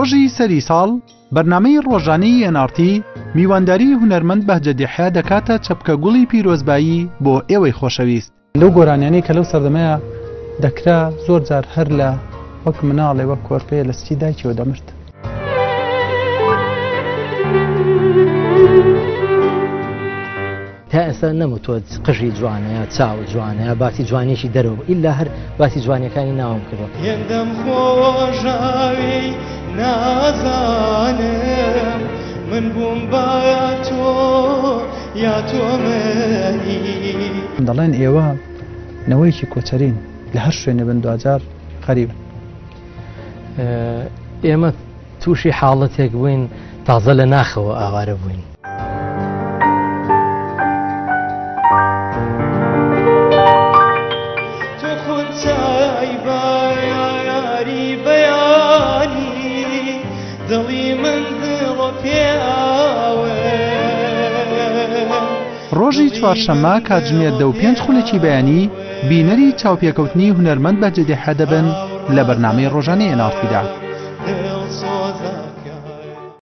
ڕۆژی سەری ساڵ بەرنامەی ڕۆژانەی NRT میوانداری هونەرمەند بەهجە دیحیا دەکاتە چەپکە گوڵی پیرۆزبایی بۆ ئێوەی خۆشەویست. لەو گۆرانیانەی کە لەو سەردەمەیە دەکرا زۆر جار هەر لە وەک مناڵێ وەک کۆرپەیە لە ستی دایکیەوە دەمرد. تا ئێستا نەموتوە قژی جوانەیە چاو جوانەیە باسی جوانێکی دەرەوە ئیلا هەر باسی جوانەکانی ناوم کردەوە. هێندەم خۆشاوی نازانم من بووم با تۆ یا تۆ منی. دەڵێن ئێوە نەوەیەکی کۆچەرین لە هەر شوێنە بن دوجار غەریبن. ئێمە تووشی حاڵەتێک بووین تازە لە ناخەوە ئاوارە بووین. ڕۆژی چوارشەممە کاتژمێر 5 خولێکی بەیانی بینەری چاوپێکەوتنی هونەرمەند بەهجە دیحیا دەبن لە بەرنامەی ڕۆژانەی NRTدا.